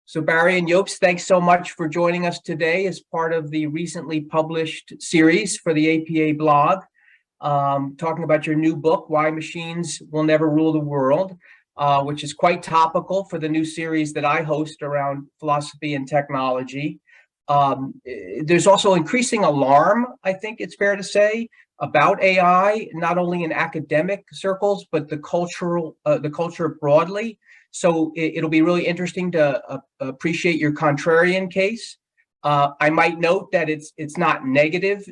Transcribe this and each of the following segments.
So Barry and Jobst, thanks so much for joining us today as part of the recently published series for the APA blog, talking about your new book, Why Machines Will Never Rule the World, which is quite topical for the new series that I host around philosophy and technology. There's also increasing alarm, I think it's fair to say, about AI, not only in academic circles, but the culture broadly. So it'll be really interesting to appreciate your contrarian case. I might note that it's not negative,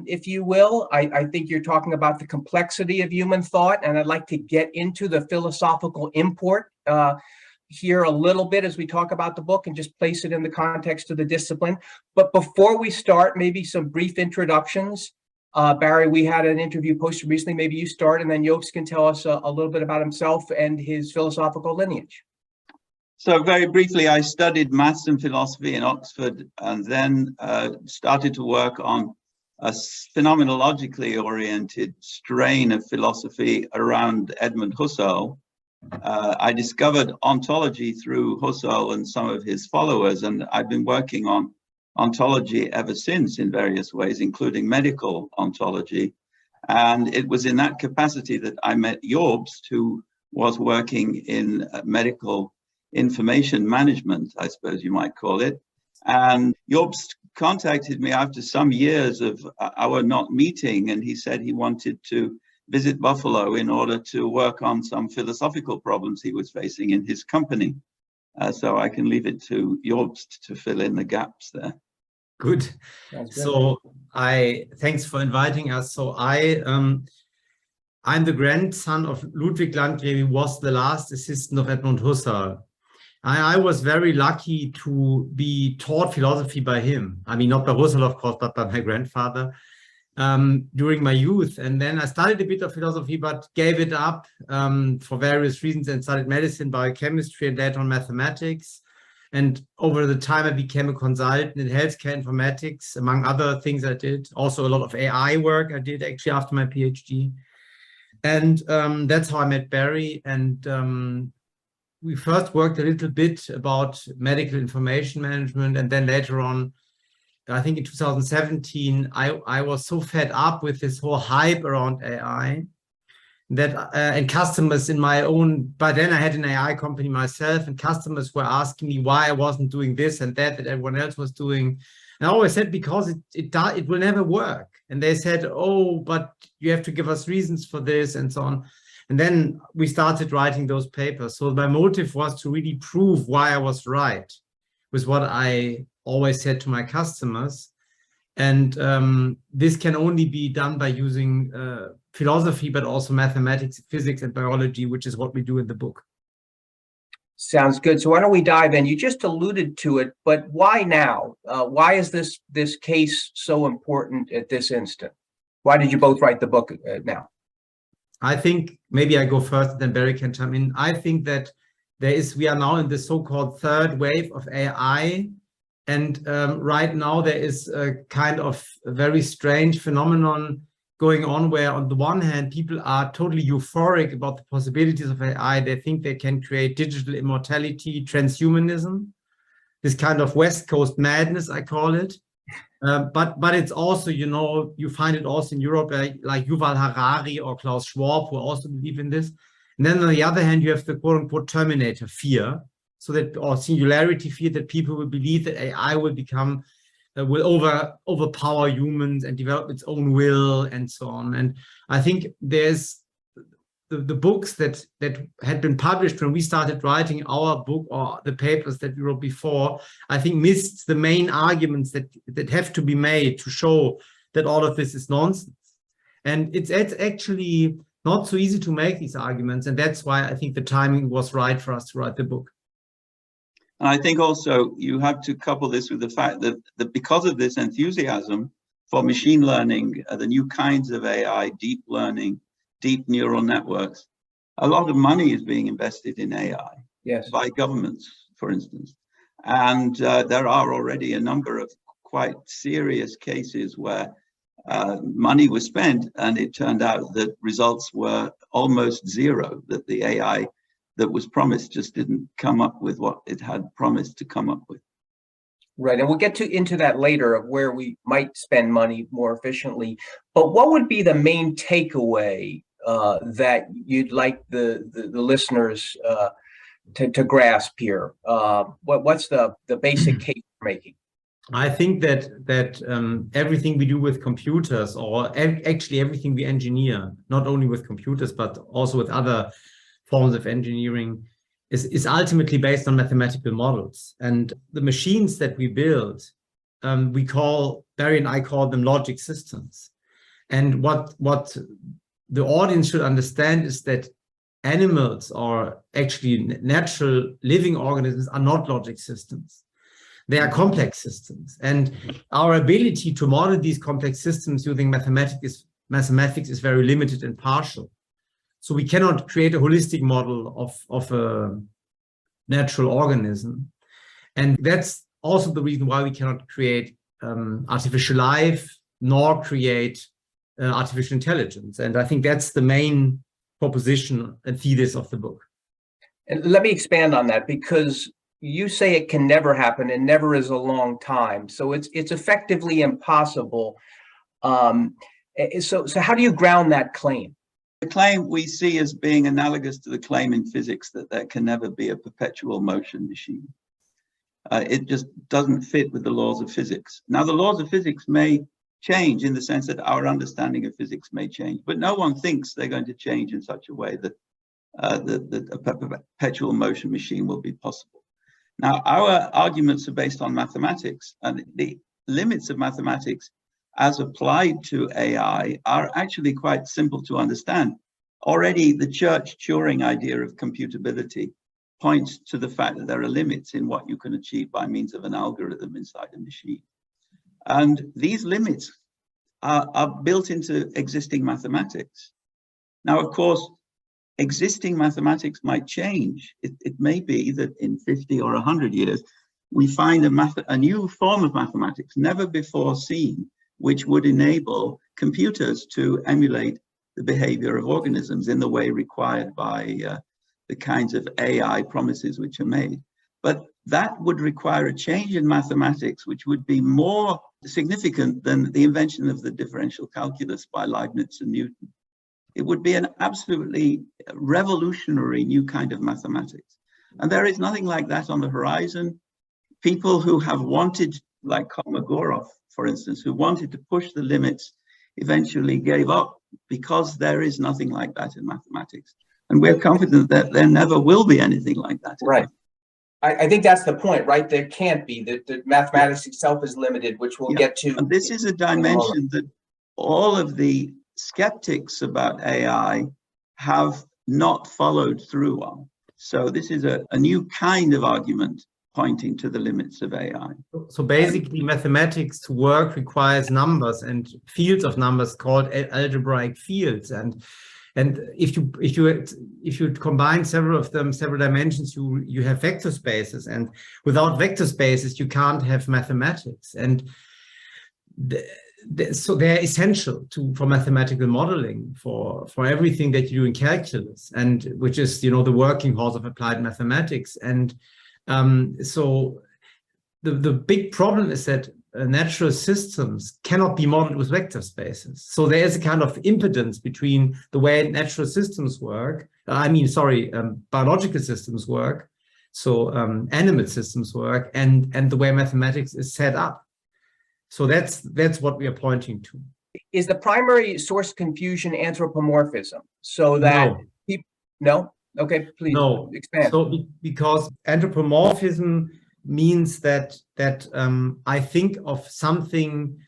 if you will. I think you're talking about the complexity of human thought, and I'd like to get into the philosophical import here a little bit as we talk about the book and just place it in the context of the discipline. But before we start, maybe some brief introductions. Barry, we had an interview posted recently. Maybe you start, and then Jobst can tell us a little bit about himself and his philosophical lineage. So very briefly, I studied maths and philosophy in Oxford, and then started to work on a phenomenologically oriented strain of philosophy around Edmund Husserl. I discovered ontology through Husserl and some of his followers, and I've been working on ontology ever since in various ways, including medical ontology. And it was in that capacity that I met Jobst, who was working in medical information management, I suppose you might call it. And Jobst contacted me after some years of our not meeting, and he said he wanted to visit Buffalo in order to work on some philosophical problems he was facing in his company. So I can leave it to Jobst to fill in the gaps there. Good. So thanks for inviting us. So I'm the grandson of Ludwig Landgrave, who was the last assistant of Edmund Husserl. I was very lucky to be taught philosophy by him. I mean, not by Husserl, of course, but by my grandfather during my youth. And then I studied a bit of philosophy, but gave it up for various reasons and studied medicine, biochemistry, and later on mathematics. And over the time, I became a consultant in healthcare informatics, among other things I did. Also a lot of AI work I did actually after my PhD. And that's how I met Barry. And we first worked a little bit about medical information management. And then later on, I think in 2017, I was so fed up with this whole hype around AI that and customers in my own, by then I had an AI company myself, and customers were asking me why I wasn't doing this and that everyone else was doing. And I always said, because it will never work. And they said, oh, but you have to give us reasons for this and so on. And then we started writing those papers. So my motive was to really prove why I was right with what I always said to my customers. And this can only be done by using philosophy, but also mathematics, physics, and biology, which is what we do in the book. Sounds good. So why don't we dive in? You just alluded to it, but why now? Why is this case so important at this instant? Why did you both write the book now? I think maybe I go first, then Barry can chime in. I think that we are now in the so-called third wave of AI. And right now there is a kind of a very strange phenomenon going on where on the one hand, people are totally euphoric about the possibilities of AI. They think they can create digital immortality, transhumanism, this kind of West Coast madness, I call it. But it's also, you know, you find it also in Europe, like Yuval Harari or Klaus Schwab, who also believe in this. And then on the other hand, you have the quote unquote Terminator fear. So that, or singularity fear, that people will believe that AI will become, will overpower humans and develop its own will and so on. And I think there's the books that had been published when we started writing our book, or the papers that we wrote before, I think missed the main arguments that have to be made to show that all of this is nonsense. And it's actually not so easy to make these arguments. And that's why I think the timing was right for us to write the book. And I think also you have to couple this with the fact that because of this enthusiasm for machine learning, the new kinds of AI, deep learning, deep neural networks, a lot of money is being invested in AI. Yes. By governments, for instance. And there are already a number of quite serious cases where money was spent and it turned out that results were almost zero, that the AI that was promised just didn't come up with what it had promised to come up with. Right, and we'll get into that later of where we might spend money more efficiently. But what would be the main takeaway that you'd like the listeners to grasp here? What's the basic case you're making? I think that everything we do with computers, or actually everything we engineer, not only with computers but also with other forms of engineering, is ultimately based on mathematical models. And the machines that we build, Barry and I call them logic systems. And what the audience should understand is that animals, or actually natural living organisms, are not logic systems. They are complex systems. And our ability to model these complex systems using mathematics is very limited and partial. So we cannot create a holistic model of a natural organism. And that's also the reason why we cannot create artificial life, nor create artificial intelligence. And I think that's the main proposition and thesis of the book. And let me expand on that, because you say it can never happen, and never is a long time. So it's effectively impossible. So how do you ground that claim? The claim we see as being analogous to the claim in physics that there can never be a perpetual motion machine. It just doesn't fit with the laws of physics. Now, the laws of physics may change in the sense that our understanding of physics may change, but no one thinks they're going to change in such a way that a perpetual motion machine will be possible. Now, our arguments are based on mathematics, and the limits of mathematics as applied to AI are actually quite simple to understand. Already the Church-Turing idea of computability points to the fact that there are limits in what you can achieve by means of an algorithm inside a machine. And these limits are built into existing mathematics. Now, of course, existing mathematics might change. It may be that in 50 or 100 years, we find a new form of mathematics never before seen, which would enable computers to emulate the behavior of organisms in the way required by the kinds of AI promises which are made. But that would require a change in mathematics, which would be more significant than the invention of the differential calculus by Leibniz and Newton. It would be an absolutely revolutionary new kind of mathematics. And there is nothing like that on the horizon. People who have wanted, like Kolmogorov, for instance, who wanted to push the limits, eventually gave up because there is nothing like that in mathematics. And we're confident that there never will be anything like that. Right. I think that's the point, right? There can't be. The mathematics itself is limited, which we'll get to. And this is a dimension that all of the skeptics about AI have not followed through on. So this is a new kind of argument pointing to the limits of AI. So basically, mathematics to work requires numbers and fields of numbers called algebraic fields. And if you combine several of them, several dimensions, you have vector spaces. And without vector spaces, you can't have mathematics. And so they're essential for mathematical modeling, for everything that you do in calculus, and which is, the working horse of applied mathematics. And so the big problem is that natural systems cannot be modeled with vector spaces. So there is a kind of impedance between the way natural systems work, biological systems work, so animate systems work, and the way mathematics is set up. So that's what we are pointing to. Is the primary source confusion anthropomorphism? So that no? Okay, please expand. So because anthropomorphism means that I think of something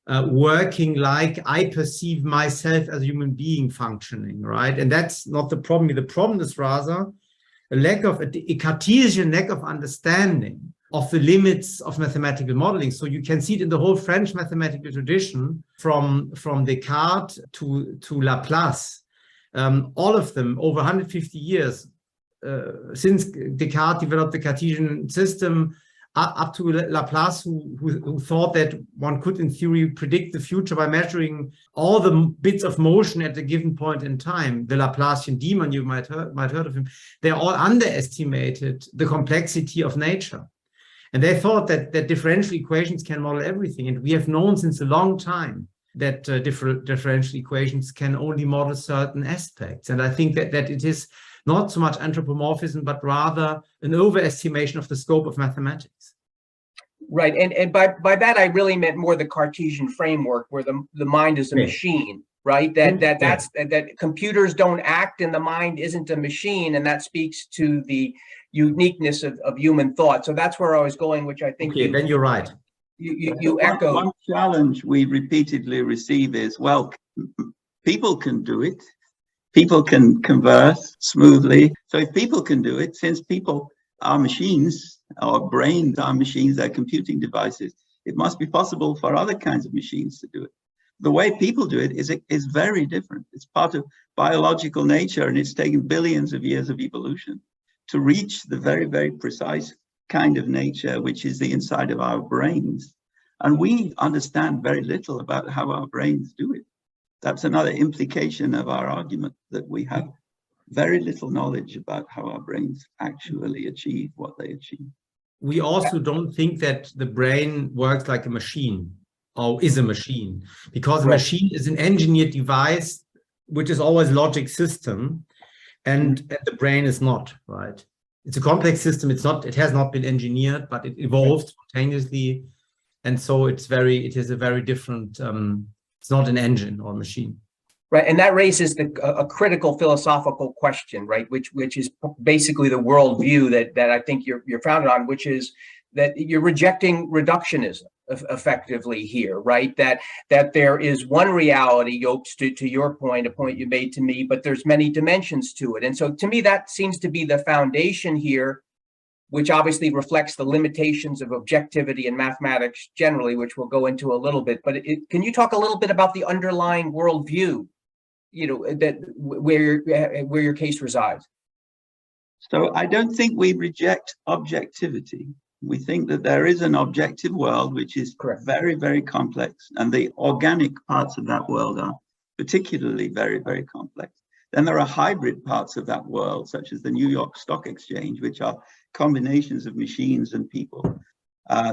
working like I perceive myself as a human being functioning, right? And that's not the problem. The problem is rather a Cartesian lack of understanding of the limits of mathematical modeling. So you can see it in the whole French mathematical tradition, from Descartes to Laplace. All of them over 150 years since Descartes developed the Cartesian system up to Laplace, who thought that one could, in theory, predict the future by measuring all the bits of motion at a given point in time. The Laplacian demon, you might heard of him. They all underestimated the complexity of nature. And they thought that differential equations can model everything. And we have known since a long time that differential equations can only model certain aspects. And I think that it is not so much anthropomorphism, but rather an overestimation of the scope of mathematics. Right, and by that I really meant more the Cartesian framework, where the mind is a machine, right? That computers don't act and the mind isn't a machine, and that speaks to the uniqueness of human thought. So that's where I was going, which I think then you're right. You echo. One challenge we repeatedly receive is, well, people can do it. People can converse smoothly. So if people can do it, since people are machines, our brains are machines, they're computing devices, it must be possible for other kinds of machines to do it. The way people do it is very different. It's part of biological nature, and it's taken billions of years of evolution to reach the very, very precise kind of nature, which is the inside of our brains. And we understand very little about how our brains do it. That's another implication of our argument, that we have very little knowledge about how our brains actually achieve what they achieve. We also don't think that the brain works like a machine or is a machine, because a machine is an engineered device, which is always a logic system, and the brain is not, right? It's a complex system. It has not been engineered, but it evolved spontaneously. And so it is a very different, it's not an engine or machine. Right, and that raises a critical philosophical question, right? Which is basically the worldview that I think you're founded on, which is that you're rejecting reductionism effectively here, right? That there is one reality, Jobst, to your point, a point you made to me, but there's many dimensions to it. And so to me, that seems to be the foundation here, which obviously reflects the limitations of objectivity in mathematics generally, which we'll go into a little bit. But can you talk a little bit about the underlying worldview, that where your case resides? So I don't think we reject objectivity. We think that there is an objective world which is very, very complex, and the organic parts of that world are particularly very, very complex. Then there are hybrid parts of that world, such as the New York Stock Exchange, which are combinations of machines and people,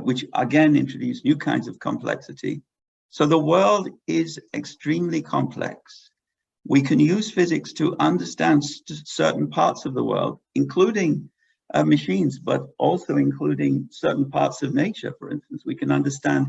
which again introduce new kinds of complexity. So the world is extremely complex. We can use physics to understand certain parts of the world, including machines, but also including certain parts of nature. For instance, we can understand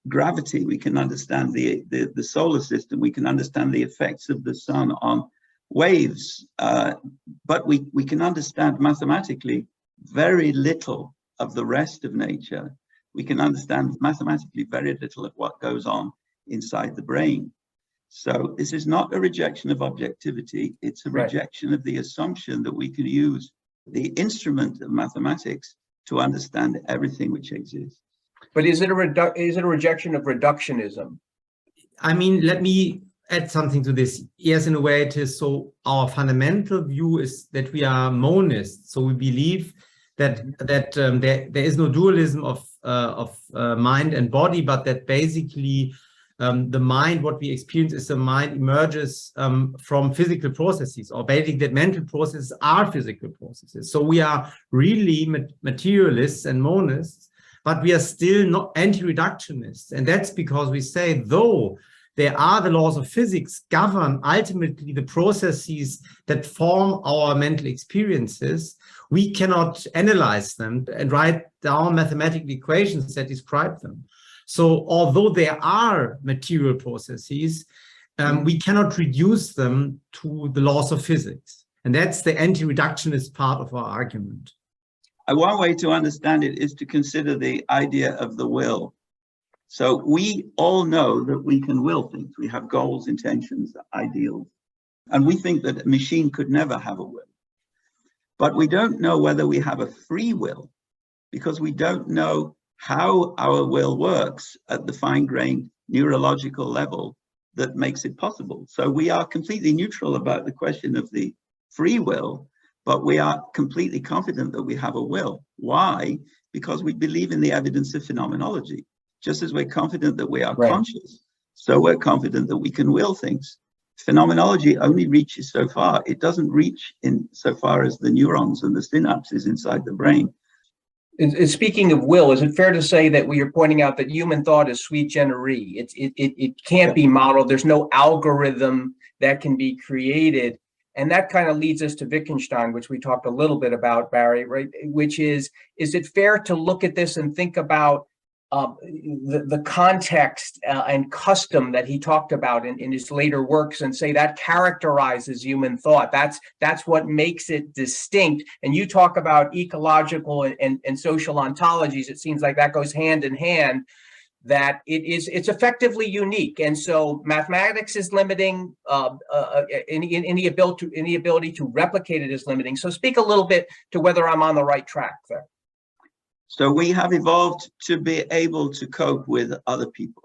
gravity, we can understand the solar system, we can understand the effects of the sun on waves, but we can understand mathematically very little of the rest of nature. We can understand mathematically very little of what goes on inside the brain. So this is not a rejection of objectivity, it's a rejection of the assumption that we can use the instrument of mathematics to understand everything which exists. But is it a rejection of reductionism? I mean, let me add something to this. Yes, in a way it is. So our fundamental view is that we are monists. So we believe that there is no dualism of mind and body, but that basically the mind, what we experience is the mind emerges from physical processes, or basically that mental processes are physical processes. So we are really materialists and monists, but we are still not anti-reductionists. And that's because we say, though there are the laws of physics govern ultimately the processes that form our mental experiences, we cannot analyze them and write down mathematical equations that describe them. So although there are material processes, we cannot reduce them to the laws of physics. And that's the anti-reductionist part of our argument. One way to understand it is to consider the idea of the will. So we all know that we can will things. We have goals, intentions, ideals. And we think that a machine could never have a will. But we don't know whether we have a free will, because we don't know how our will works at the fine-grained neurological level that makes it possible. So we are completely neutral about the question of the free will, but we are completely confident that we have a will. Why? because we believe in the evidence of phenomenology. Just as we're confident that we are Right. conscious, so we're confident that we can will things. Phenomenology only reaches so far. It doesn't reach in so far as the neurons and the synapses inside the brain. Speaking of will, is it fair to say that we are pointing out that human thought is sui generis? It can't be modeled. There's no algorithm that can be created. And that kind of leads us to Wittgenstein, which we talked a little bit about, Barry, right? Which is it fair to look at this and think about the context and custom that he talked about in his later works and say that characterizes human thought? That's what makes it distinct. And you talk about ecological and social ontologies. It seems like that goes hand in hand, that it's effectively unique. And so mathematics is limiting, any ability to replicate it is limiting. So speak a little bit to whether I'm on the right track there. So we have evolved to be able to cope with other people.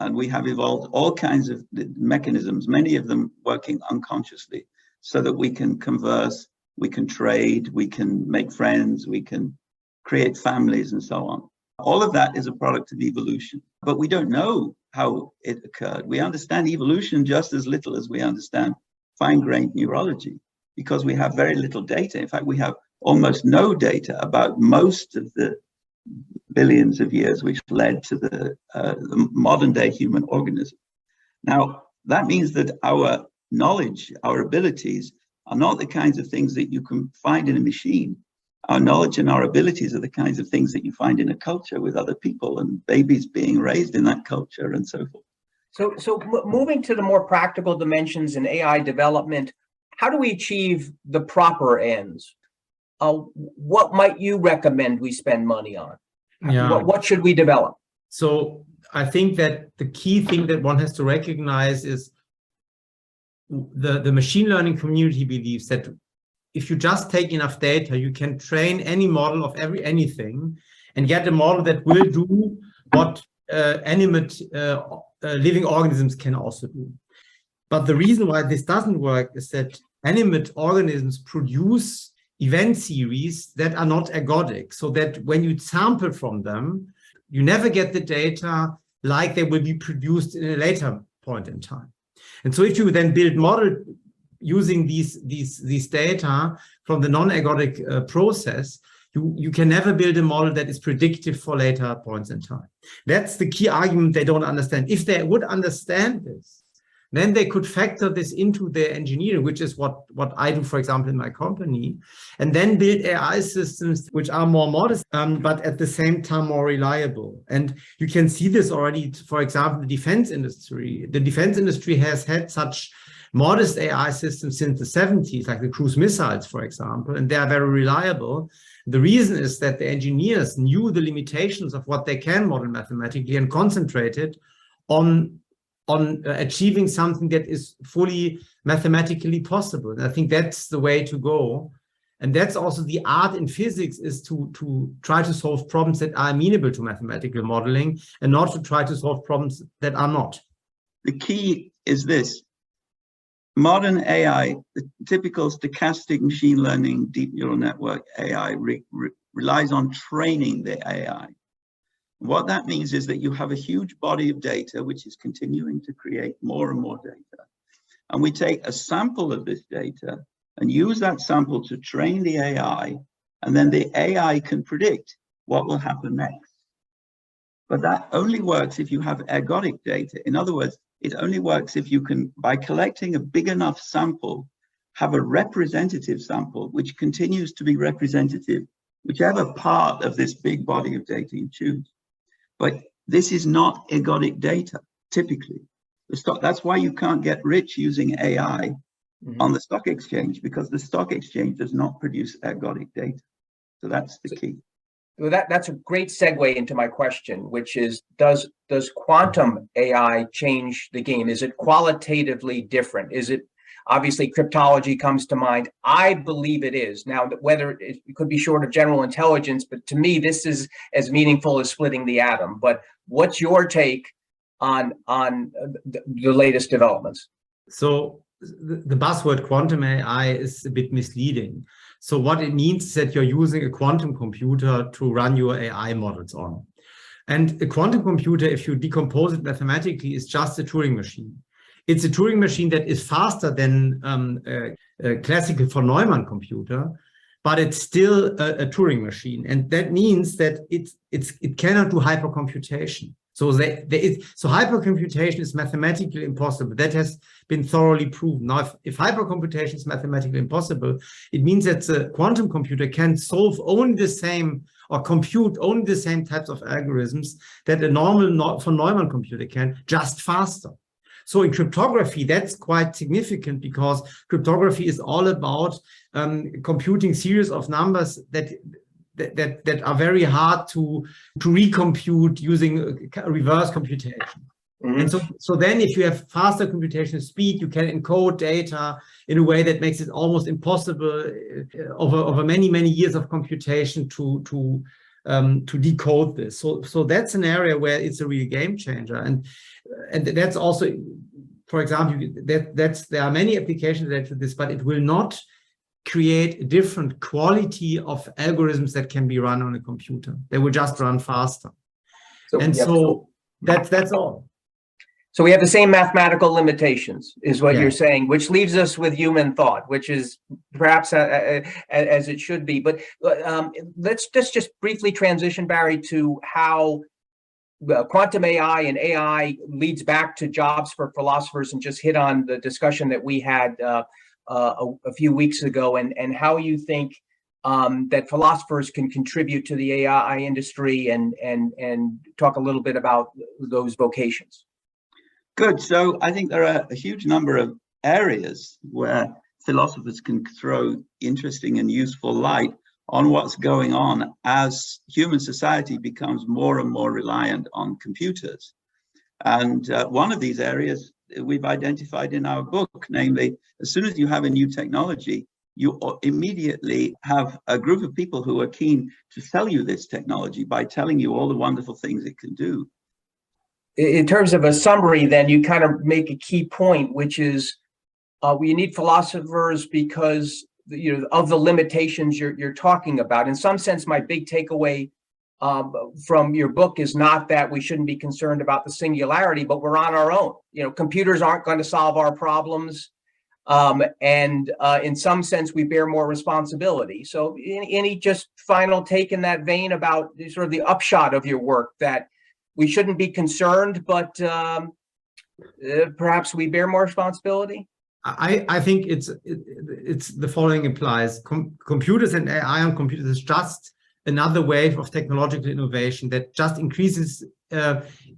And we have evolved all kinds of mechanisms, many of them working unconsciously, so that we can converse, we can trade, we can make friends, we can create families and so on. All of that is a product of evolution, but we don't know how it occurred. We understand evolution just as little as we understand fine-grained neurology, because we have very little data. In fact, we have almost no data about most of the billions of years which led to the modern day human organism. Now, that means that our knowledge, our abilities are not the kinds of things that you can find in a machine. Our knowledge and our abilities are the kinds of things that you find in a culture with other people and babies being raised in that culture and so forth. So moving to the more practical dimensions in AI development, how do we achieve the proper ends? What might you recommend we spend money on? Yeah. What should we develop? So I think that the key thing that one has to recognize is the machine learning community believes that if you just take enough data, you can train any model of anything and get a model that will do what animate living organisms can also do. But the reason why this doesn't work is that animate organisms produce event series that are not ergodic, so that when you sample from them, you never get the data like they will be produced in a later point in time. And so if you then build model using these data from the non-ergodic process, you can never build a model that is predictive for later points in time. That's the key argument they don't understand. If they would understand this, then they could factor this into their engineering, which is what I do, for example, in my company, and then build AI systems which are more modest, but at the same time more reliable. And you can see this already, for example, the defense industry. The defense industry has had such modest AI systems since the 70s, like the cruise missiles, for example, and they are very reliable. The reason is that the engineers knew the limitations of what they can model mathematically and concentrated on achieving something that is fully mathematically possible. And I think that's the way to go. And that's also the art in physics, is to try to solve problems that are amenable to mathematical modeling and not to try to solve problems that are not. The key is this. Modern AI, the typical stochastic machine learning deep neural network AI relies on training the AI. What that means is that you have a huge body of data which is continuing to create more and more data. And we take a sample of this data and use that sample to train the AI, and then the AI can predict what will happen next. But that only works if you have ergodic data. In other words, it only works if you can, by collecting a big enough sample, have a representative sample which continues to be representative, whichever part of this big body of data you choose. But this is not ergodic data, typically. That's why you can't get rich using AI on the stock exchange, because the stock exchange does not produce ergodic data. So that's the key. Well, that's a great segue into my question, which is, does quantum AI change the game? Is it qualitatively different? Is it, obviously cryptology comes to mind. I believe it is. Now, whether it could be short of general intelligence, but to me, this is as meaningful as splitting the atom. But what's your take on the latest developments? So the buzzword quantum AI is a bit misleading. So what it means is that you're using a quantum computer to run your AI models on. And a quantum computer, if you decompose it mathematically, is just a Turing machine. It's a Turing machine that is faster than a classical von Neumann computer, but it's still a Turing machine. And that means that it cannot do hypercomputation. So hypercomputation is mathematically impossible. That has been thoroughly proven. Now, if hypercomputation is mathematically impossible, it means that the quantum computer can solve only the same or compute only the same types of algorithms that a normal von Neumann computer can, just faster. So in cryptography, that's quite significant because cryptography is all about computing series of numbers that are very hard to recompute using reverse computation. Mm-hmm. And so then if you have faster computational speed, you can encode data in a way that makes it almost impossible over many, many years of computation to decode this. So that's an area where it's a real game changer. And that's also, for example, there are many applications related to this, but it will not create a different quality of algorithms that can be run on a computer. They will just run faster. So that's all. So we have the same mathematical limitations, is what you're saying, which leaves us with human thought, which is perhaps as it should be. But let's just briefly transition, Barry, to how quantum AI and AI leads back to jobs for philosophers, and just hit on the discussion that we had a few weeks ago, and how you think that philosophers can contribute to the AI industry, and talk a little bit about those vocations. Good. So I think there are a huge number of areas where philosophers can throw interesting and useful light on what's going on as human society becomes more and more reliant on computers. And one of these areas we've identified in our book, namely, as soon as you have a new technology, you immediately have a group of people who are keen to sell you this technology by telling you all the wonderful things it can do. In terms of a summary, then, you kind of make a key point, which is we need philosophers because of the limitations you're talking about. In some sense, my big takeaway from your book is not that we shouldn't be concerned about the singularity, but we're on our own. Computers aren't going to solve our problems, and in some sense, we bear more responsibility. So, any just final take in that vein about sort of the upshot of your work, that we shouldn't be concerned, but perhaps we bear more responsibility? I think it's the following applies. Computers and AI on computers is just another wave of technological innovation that just increases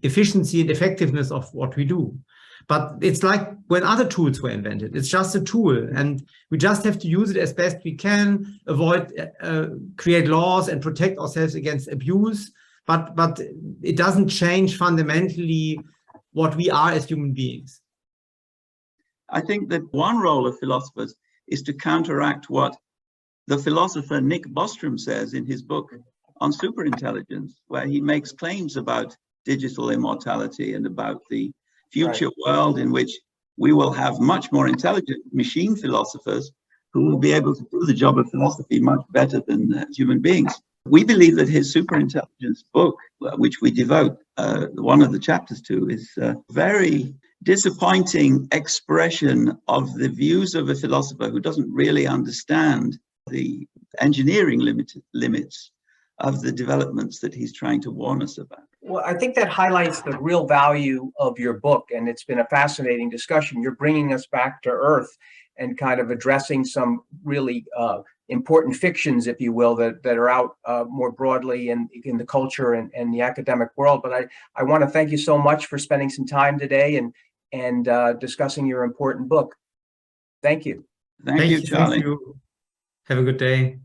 efficiency and effectiveness of what we do. But it's like when other tools were invented. It's just a tool, and we just have to use it as best we can, create laws and protect ourselves against abuse. But it doesn't change fundamentally what we are as human beings. I think that one role of philosophers is to counteract what the philosopher Nick Bostrom says in his book on superintelligence, where he makes claims about digital immortality and about the future world in which we will have much more intelligent machine philosophers who will be able to do the job of philosophy much better than human beings. We believe that his superintelligence book, which we devote one of the chapters to, is a very disappointing expression of the views of a philosopher who doesn't really understand the engineering limits of the developments that he's trying to warn us about. Well, I think that highlights the real value of your book, and it's been a fascinating discussion. You're bringing us back to earth and kind of addressing some really important fictions, if you will, that are out more broadly in the culture and the academic world. But I want to thank you so much for spending some time today and discussing your important book. Thank you. Thank you, Charlie. Thank you. Have a good day.